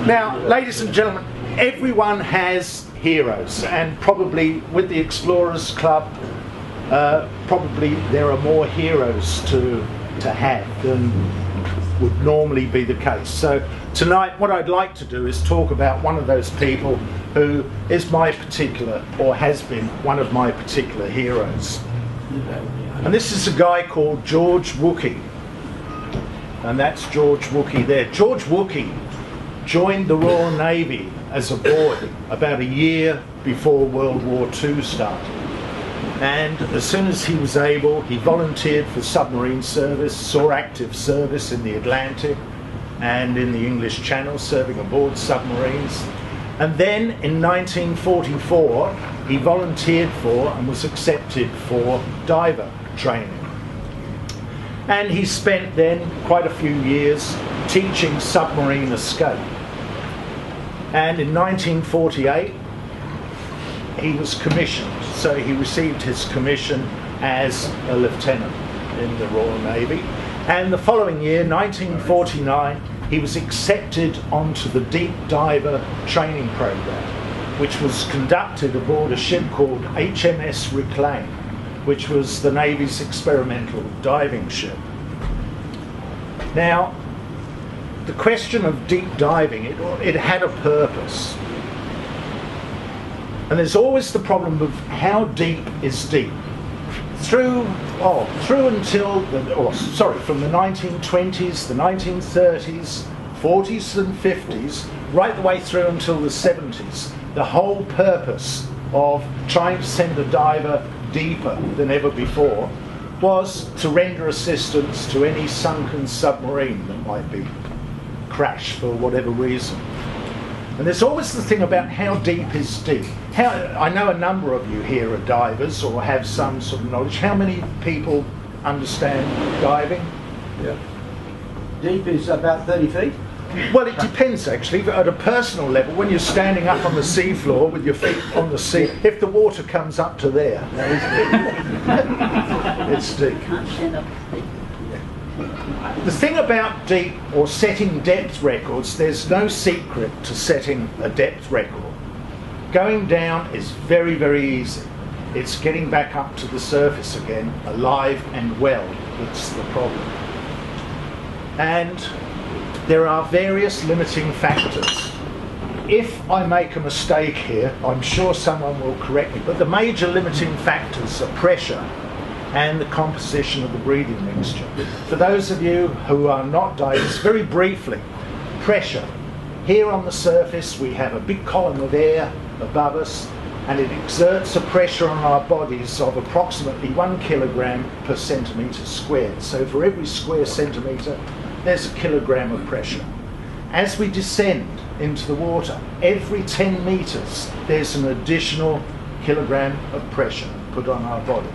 Now, ladies and gentlemen, everyone has heroes, and probably with the Explorers Club, probably there are more heroes to have than would normally be the case. So tonight what I'd like to do is talk about one of those people who is my particular, or has been one of my particular heroes. And this is a guy called George Wookey. And that's George Wookey there. George Wookey joined the Royal Navy as a boy about a year before World War II started. And as soon as he was able, he volunteered for submarine service, saw active service in the Atlantic and in the English Channel, serving aboard submarines. And then in 1944, he volunteered for and was accepted for diver training. And he spent then quite a few years teaching submarine escape. And in 1948, he was commissioned. So he received his commission as a lieutenant in the Royal Navy. And the following year, 1949, he was accepted onto the deep diver training program, which was conducted aboard a ship called HMS Reclaim, which was the Navy's experimental diving ship. Now, the question of deep diving, it had a purpose. And there's always the problem of how deep is deep. From the 1920s, the 1930s, 40s and 50s, right the way through until the 70s, the whole purpose of trying to send a diver deeper than ever before was to render assistance to any sunken submarine that might be crashed for whatever reason. And there's always the thing about how deep is deep. I know a number of you here are divers or have some sort of knowledge. How many people understand diving? Yeah. Deep is about 30 feet. Well, it depends actually. At a personal level, when you're standing up on the seafloor with your feet on the sea, if the water comes up to there, it's deep. The thing about deep or setting depth records, there's no secret to setting a depth record. Going down is very, very easy. It's getting back up to the surface again, alive and well, that's the problem. And there are various limiting factors. If I make a mistake here, I'm sure someone will correct me, but the major limiting factors are pressure and the composition of the breathing mixture. For those of you who are not divers, very briefly, pressure. Here on the surface we have a big column of air above us, and it exerts a pressure on our bodies of approximately 1 kilogram per centimetre squared. So for every square centimetre, there's a kilogram of pressure. As we descend into the water, every 10 metres, there's an additional kilogram of pressure put on our body.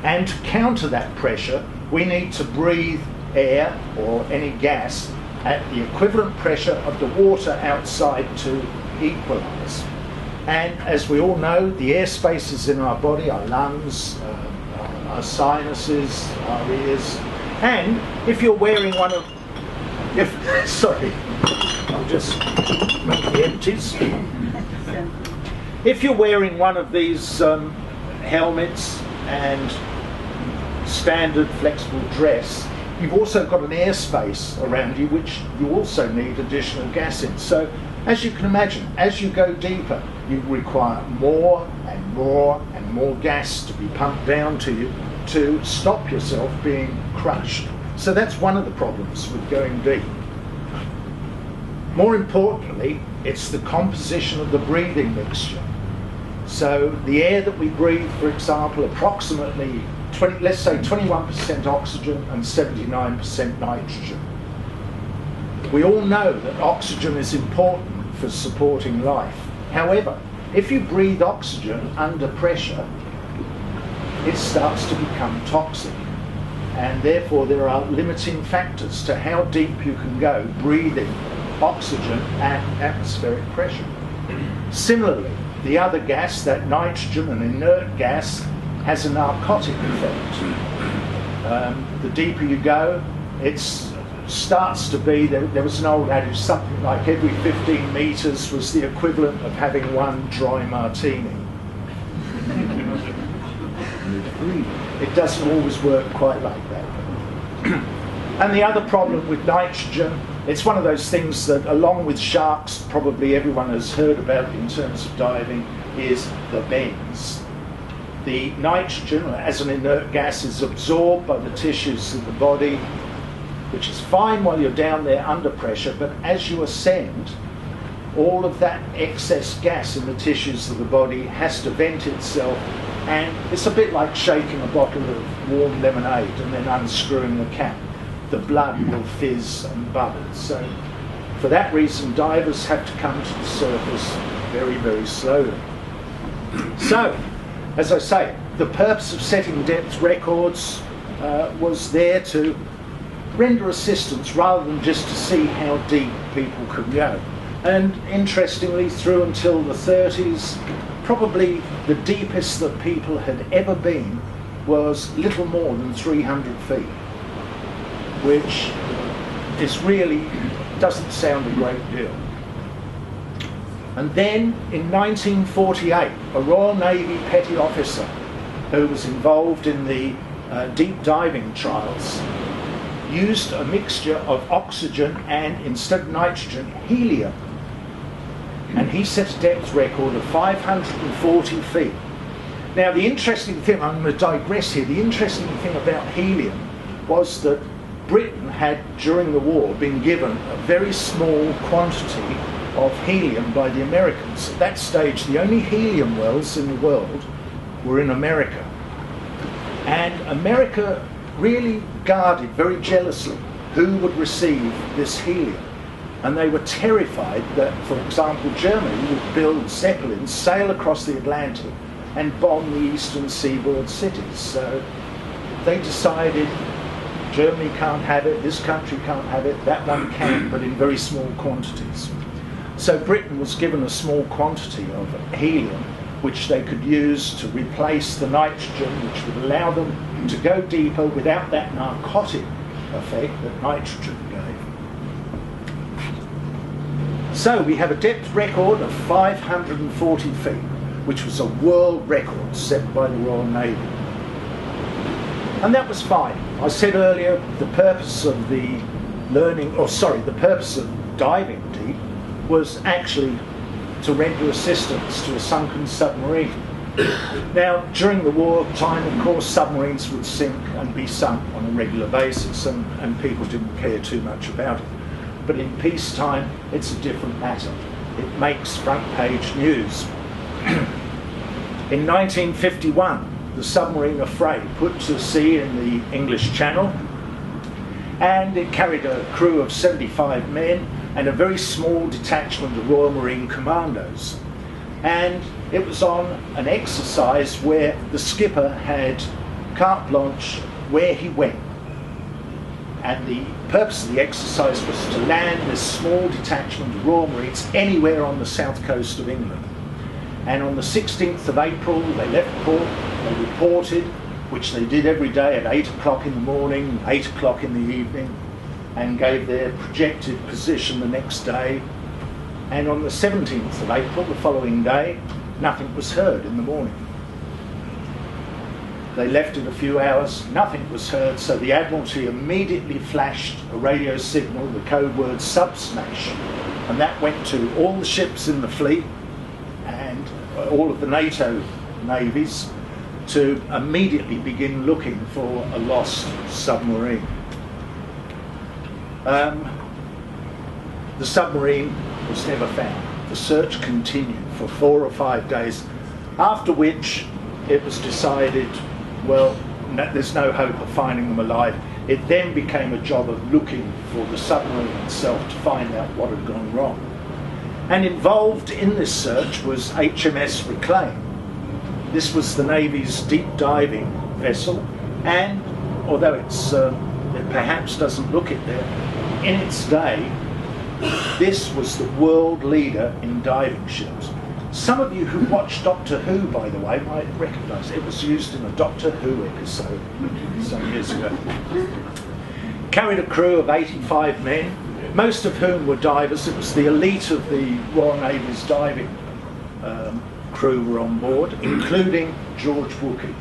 And to counter that pressure, we need to breathe air or any gas at the equivalent pressure of the water outside to equalise. And as we all know, the air spaces in our body, our lungs, our sinuses, our ears. And if you're wearing one of... sorry, I'll just make the empties. If you're wearing one of these helmets and standard flexible dress, you've also got an airspace around you which you also need additional gas in. So as you can imagine, as you go deeper, you require more and more and more gas to be pumped down to you to stop yourself being crushed. So that's one of the problems with going deep. More importantly, it's the composition of the breathing mixture. So the air that we breathe, for example, approximately let's say 21% oxygen and 79% nitrogen. We all know that oxygen is important for supporting life. However, if you breathe oxygen under pressure, it starts to become toxic. And therefore there are limiting factors to how deep you can go breathing oxygen at atmospheric pressure. Similarly, the other gas, that nitrogen, an inert gas, has a narcotic effect. The deeper you go, it's starts to be, there was an old adage, something like every 15 metres was the equivalent of having one dry martini. It doesn't always work quite like that. And the other problem with nitrogen, it's one of those things that, along with sharks, probably everyone has heard about in terms of diving, is the bends. The nitrogen, as an inert gas, is absorbed by the tissues of the body, which is fine while you're down there under pressure, but as you ascend, all of that excess gas in the tissues of the body has to vent itself, and it's a bit like shaking a bottle of warm lemonade and then unscrewing the cap. The blood will fizz and bubble. So for that reason, divers have to come to the surface very, very slowly. So, as I say, the purpose of setting depth records was there to render assistance rather than just to see how deep people could go. And interestingly, through until the 30s, probably the deepest that people had ever been was little more than 300 feet, which is really, doesn't sound a great deal. And then in 1948, a Royal Navy petty officer who was involved in the deep diving trials used a mixture of oxygen and, instead of nitrogen, helium. And he set a depth record of 540 feet. Now the interesting thing, I'm going to digress here, the interesting thing about helium was that Britain had, during the war, been given a very small quantity of helium by the Americans. At that stage, the only helium wells in the world were in America. And America really guarded very jealously who would receive this helium. And they were terrified that, for example, Germany would build Zeppelins, sail across the Atlantic, and bomb the eastern seaboard cities. So they decided Germany can't have it, this country can't have it, that one can, but in very small quantities. So Britain was given a small quantity of helium, which they could use to replace the nitrogen, which would allow them to go deeper without that narcotic effect that nitrogen gave. So we have a depth record of 540 feet, which was a world record set by the Royal Navy. And that was fine. I said earlier, the purpose of the purpose of diving deep was actually to render assistance to a sunken submarine. Now, during the war time, of course, submarines would sink and be sunk on a regular basis, and people didn't care too much about it. But in peacetime, it's a different matter. It makes front page news. In 1951, the submarine Affray put to sea in the English Channel, and it carried a crew of 75 men and a very small detachment of Royal Marine Commandos. And it was on an exercise where the skipper had carte blanche where he went. And the purpose of the exercise was to land this small detachment of Royal Marines anywhere on the south coast of England. And on the 16th of April, they left port, they reported, which they did every day at 8 o'clock in the morning, 8 o'clock in the evening, and gave their projected position the next day. And on the 17th of April, the following day, nothing was heard in the morning. They left in a few hours, nothing was heard, so the Admiralty immediately flashed a radio signal, the code word sub-smash, and that went to all the ships in the fleet and all of the NATO navies to immediately begin looking for a lost submarine. The submarine was never found. The search continued for 4 or 5 days, after which it was decided, well, there's no hope of finding them alive. It then became a job of looking for the submarine itself to find out what had gone wrong. And involved in this search was HMS Reclaim. This was the Navy's deep diving vessel, and although it perhaps doesn't look it there, in its day, this was the world leader in diving ships. Some of you who watched Doctor Who, by the way, might recognise it. It was used in a Doctor Who episode some years ago. carried a crew of 85 men, most of whom were divers. It was the elite of the Royal Navy's diving crew were on board, including George Wookey.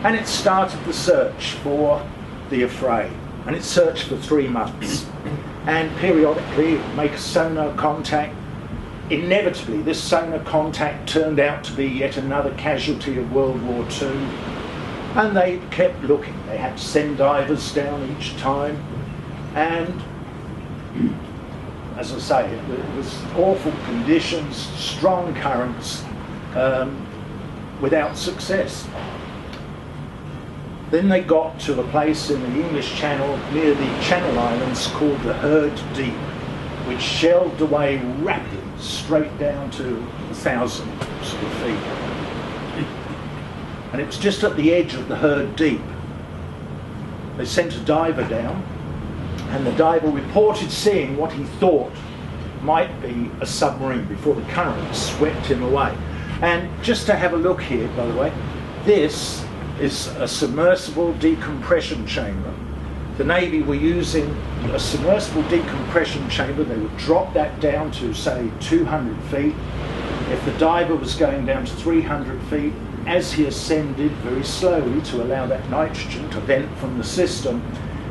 And it started the search for the affray. And it searched for 3 months. And periodically it would make a sonar contact. Inevitably, this sonar contact turned out to be yet another casualty of World War II. And they kept looking. They had to send divers down each time. And as I say, it was awful conditions, strong currents, without success. Then they got to a place in the English Channel near the Channel Islands called the Herd Deep, which shelved away rapidly straight down to 1,000 sort of feet. And it was just at the edge of the Herd Deep. They sent a diver down, and the diver reported seeing what he thought might be a submarine before the current swept him away. And just to have a look here, by the way, this is a submersible decompression chamber. The Navy were using a submersible decompression chamber. They would drop that down to, say, 200 feet. If the diver was going down to 300 feet, as he ascended very slowly to allow that nitrogen to vent from the system,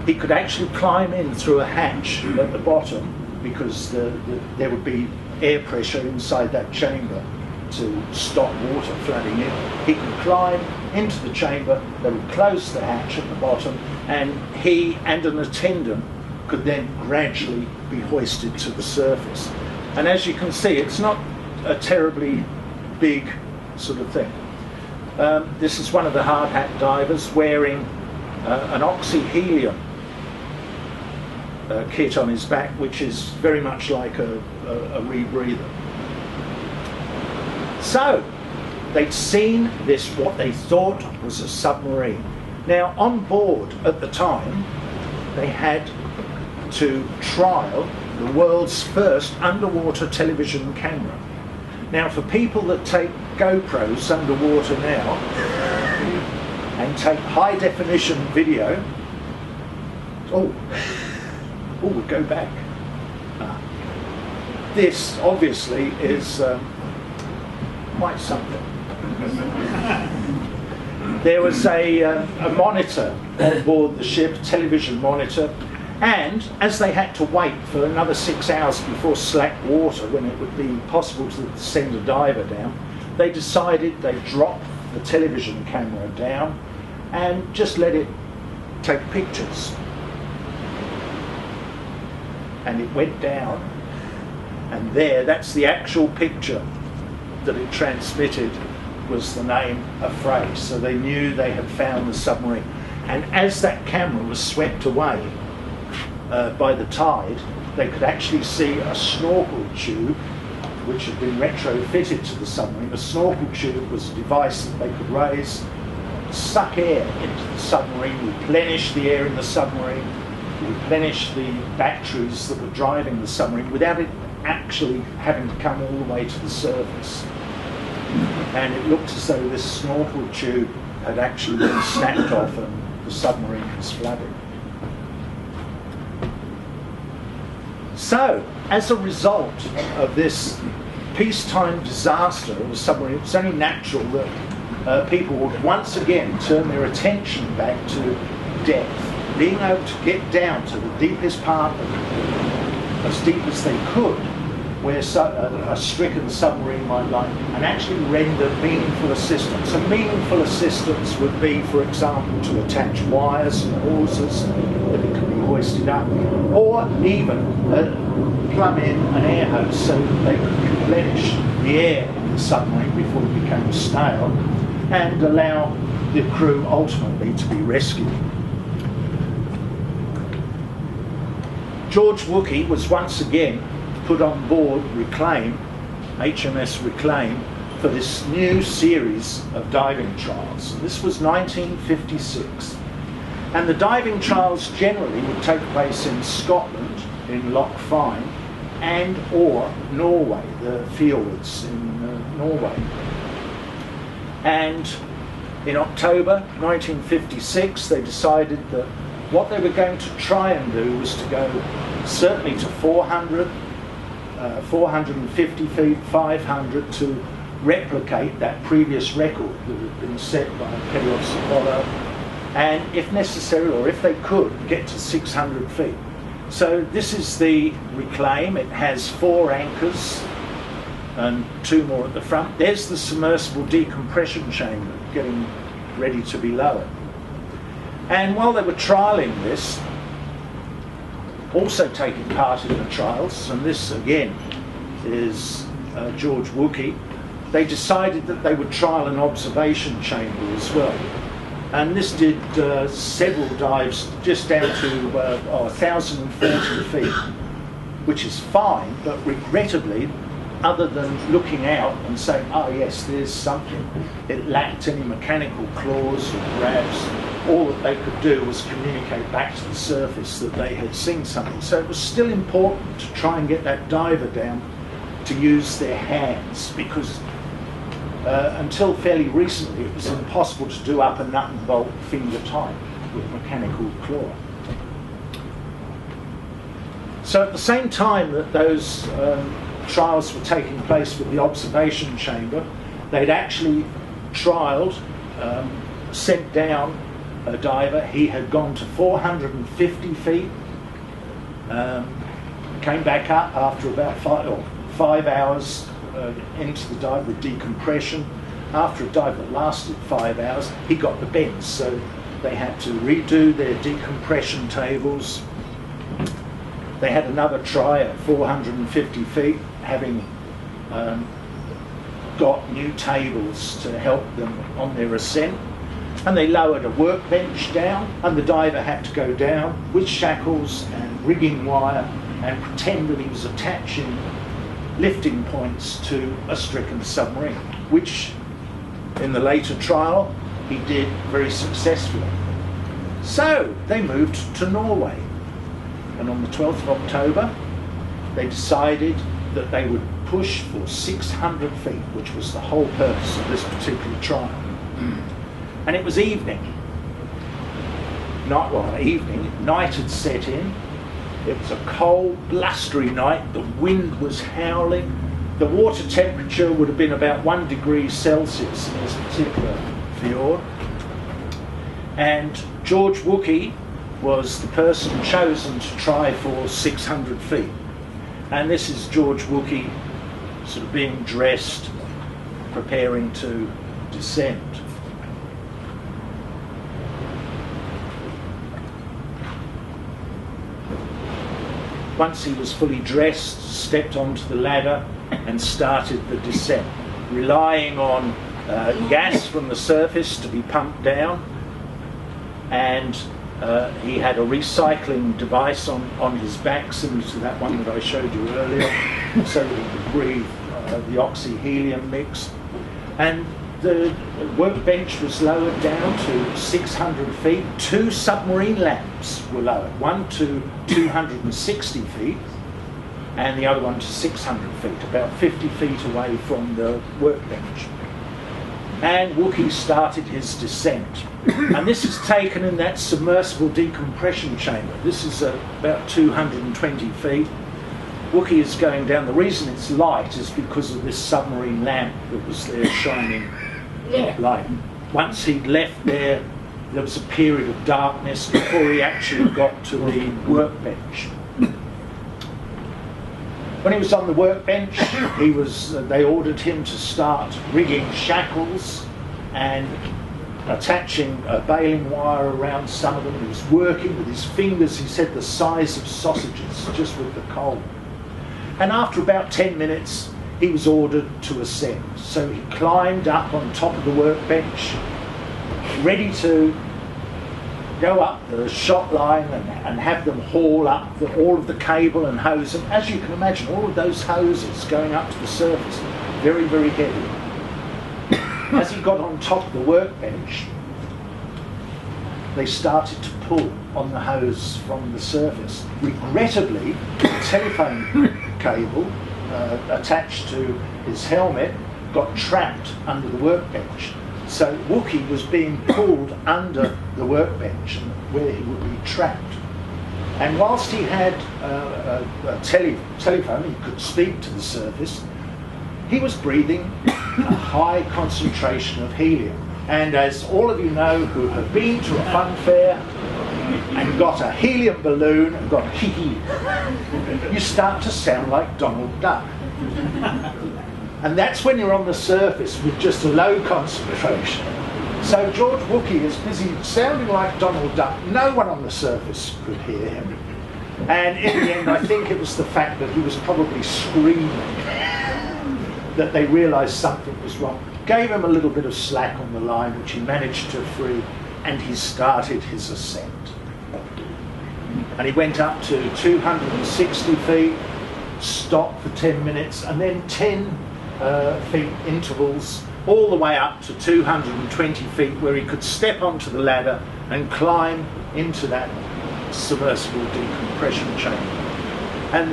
he could actually climb in through a hatch at the bottom, because there would be air pressure inside that chamber to stop water flooding in. He could climb into the chamber, they would close the hatch at the bottom, and he and an attendant could then gradually be hoisted to the surface. And as you can see, it's not a terribly big sort of thing. This is one of the hard hat divers wearing an oxyhelium kit on his back, which is very much like a rebreather. So they'd seen this, what they thought was a submarine. Now, on board at the time, they had to trial the world's first underwater television camera. Now, for people that take GoPros underwater now and take high definition video, we'll go back. This obviously is quite something. There was a monitor on board the ship, a television monitor, and as they had to wait for another 6 hours before slack water, when it would be possible to send a diver down, they decided they'd drop the television camera down and just let it take pictures. And it went down, and that's the actual picture that it transmitted, was the name affray. So they knew they had found the submarine. And as that camera was swept away by the tide, they could actually see a snorkel tube which had been retrofitted to the submarine. A snorkel tube was a device that they could raise, suck air into the submarine, replenish the air in the submarine, replenish the batteries that were driving the submarine without it actually having to come all the way to the surface. And it looked as though this snorkel tube had actually been snapped off and the submarine was flooded. So, as a result of this peacetime disaster of a submarine, it's only natural that people would once again turn their attention back to depth, being able to get down to the deepest part of it, as deep as they could, where a stricken submarine might lie, and actually render meaningful assistance. So meaningful assistance would be, for example, to attach wires and hawsers that it could be hoisted up, or even plumb in an air hose so that they could replenish the air in the submarine before it became stale, and allow the crew ultimately to be rescued. George Wookey was once again put on board Reclaim, HMS Reclaim, for this new series of diving trials. This was 1956. And the diving trials generally would take place in Scotland, in Loch Fyne, and or Norway, the fjords in Norway. And in October 1956, they decided that what they were going to try and do was to go certainly to 400, 450 feet, 500, to replicate that previous record that had been set by Perios Apollo, and if necessary, or if they could, get to 600 feet. So this is the reclaim. It has 4 anchors and 2 more at the front. There's the submersible decompression chamber getting ready to be lowered. And while they were trialling this, also taking part in the trials, and this again is George Wookey, they decided that they would trial an observation chamber as well. And this did several dives just down to 1,040 feet, which is fine, but regrettably, other than looking out and saying, oh yes, there's something, it lacked any mechanical claws or grabs. All that they could do was communicate back to the surface that they had seen something. So it was still important to try and get that diver down to use their hands, because until fairly recently it was impossible to do up a nut and bolt finger tight with mechanical claw. So at the same time that those trials were taking place with the observation chamber, they'd actually trialled, sent down a diver. He had gone to 450 feet, came back up after about 5 hours into the dive with decompression. After a dive that lasted 5 hours, he got the bends, so they had to redo their decompression tables. They had another try at 450 feet, having got new tables to help them on their ascent. And they lowered a workbench down, and the diver had to go down with shackles and rigging wire and pretend that he was attaching lifting points to a stricken submarine, which in the later trial he did very successfully. So they moved to Norway, and on the 12th of October they decided that they would push for 600 feet, which was the whole purpose of this particular trial. And it was evening. Night had set in. It was a cold, blustery night. The wind was howling. The water temperature would have been about 1 degree Celsius in this particular fjord. And George Wookey was the person chosen to try for 600 feet. And this is George Wookey sort of being dressed, preparing to descend. Once he was fully dressed, stepped onto the ladder and started the descent, relying on gas from the surface to be pumped down, and he had a recycling device on his back, similar to that one that I showed you earlier, so that he could breathe the oxy-helium mix. And the workbench was lowered down to 600 feet. 2 submarine lamps were lowered, one to 260 feet and the other one to 600 feet, about 50 feet away from the workbench. And Wookey started his descent. And this is taken in that submersible decompression chamber. This is about 220 feet. Wookey is going down. The reason it's light is because of this submarine lamp that was there shining light. Once he'd left there was a period of darkness before he actually got to the workbench. When he was on the workbench, they ordered him to start rigging shackles and attaching baling wire around some of them. He was working with his fingers, he said, the size of sausages, just with the cold. And after about 10 minutes, he was ordered to ascend. So he climbed up on top of the workbench, ready to go up the shot line and have them haul up all of the cable and hose. And as you can imagine, all of those hoses going up to the surface, very, very heavy. As he got on top of the workbench, they started to pull on the hose from the surface. Regrettably, the telephone cable attached to his helmet got trapped under the workbench. So Wookey was being pulled under the workbench where he would be trapped. And whilst he had a telephone, he could speak to the surface, he was breathing a high concentration of helium. And as all of you know who have been to a fun fair and got a helium balloon and got hee-hee, you start to sound like Donald Duck. And that's when you're on the surface with just a low concentration. So George Wookey is busy sounding like Donald Duck. No one on the surface could hear him. And in the end, I think it was the fact that he was probably screaming that they realised something was wrong. Gave him a little bit of slack on the line, which he managed to free, and he started his ascent. And he went up to 260 feet, stopped for 10 minutes, and then 10 feet intervals, all the way up to 220 feet, where he could step onto the ladder and climb into that submersible decompression chamber. And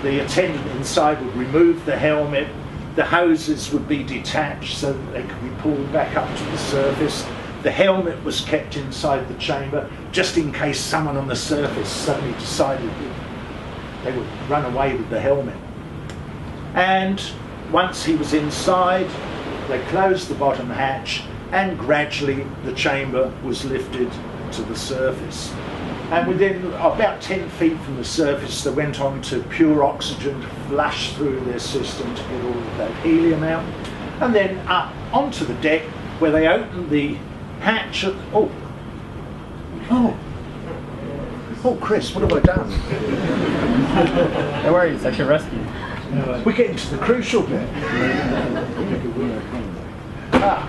the attendant inside would remove the helmet, the hoses would be detached so that they could be pulled back up to the surface. The helmet was kept inside the chamber just in case someone on the surface suddenly decided that they would run away with the helmet. And once he was inside, they closed the bottom hatch, and gradually the chamber was lifted to the surface. And within about 10 feet from the surface, they went on to pure oxygen to flush through their system to get all of that helium out. And then up onto the deck, where they opened the hatch. Oh, Chris, what have I done? Don't worry, it's like a rescue. We're getting to the crucial bit. Right.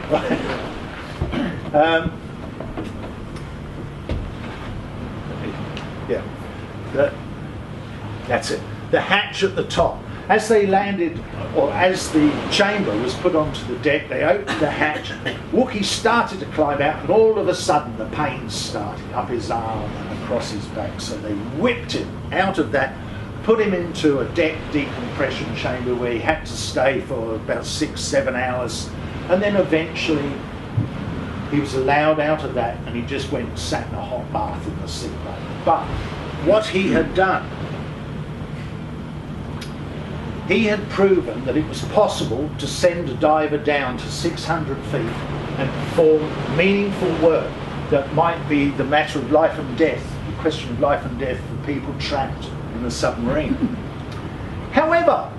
That's it. The hatch at the top. As they landed, or as the chamber was put onto the deck, they opened the hatch. Wookey started to climb out, and all of a sudden the pains started up his arm and across his back. So they whipped him out of that, put him into a deck decompression chamber where he had to stay for about 6-7 hours, and then eventually he was allowed out of that, and he just went and sat in a hot bath in the seabed. But what he had done, he had proven that it was possible to send a diver down to 600 feet and perform meaningful work that might be the matter of life and death, the question of life and death for people trapped in the submarine. However,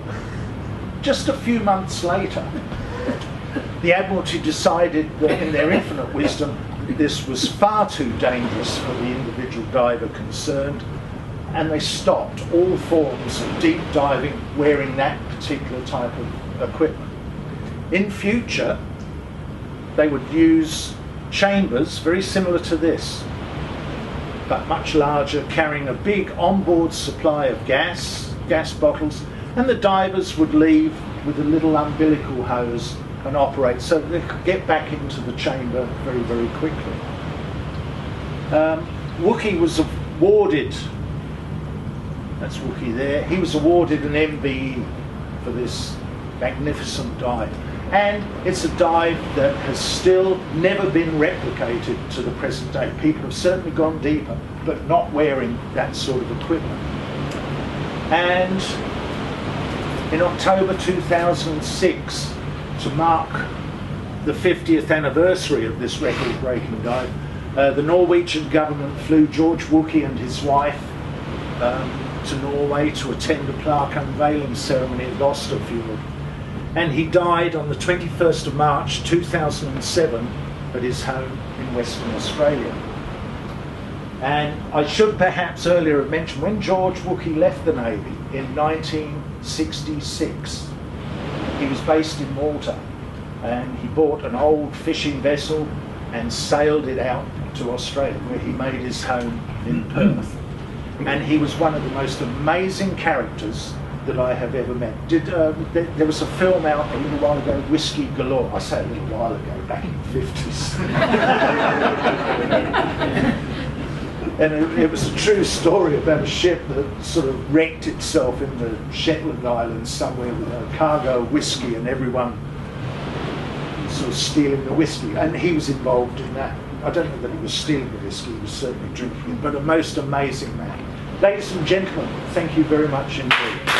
just a few months later, the Admiralty decided that in their infinite wisdom, this was far too dangerous for the individual diver concerned, and they stopped all forms of deep diving wearing that particular type of equipment. In future, they would use chambers very similar to this, but much larger, carrying a big onboard supply of gas bottles, and the divers would leave with a little umbilical hose and operate so that they could get back into the chamber very, very quickly. Wookey was awarded, that's Wookey there, he was awarded an MBE for this magnificent dive. And it's a dive that has still never been replicated to the present day. People have certainly gone deeper, but not wearing that sort of equipment. And in October 2006, to mark the 50th anniversary of this record-breaking dive, the Norwegian government flew George Wookey and his wife to Norway to attend a plaque unveiling ceremony at Losterfjord. And he died on the 21st of March 2007 at his home in Western Australia. And I should perhaps earlier have mentioned, when George Wookey left the Navy in 1966, he was based in Malta, and he bought an old fishing vessel and sailed it out to Australia, where he made his home in Perth. And he was one of the most amazing characters that I have ever met. There was a film out a little while ago, Whiskey Galore. I say a little while ago, back in the 50s. And it was a true story about a ship that sort of wrecked itself in the Shetland Islands somewhere with a cargo of whiskey, and everyone was sort of stealing the whiskey, and he was involved in that. I don't know that he was stealing the whiskey, he was certainly drinking it, but a most amazing man. Ladies and gentlemen, thank you very much indeed.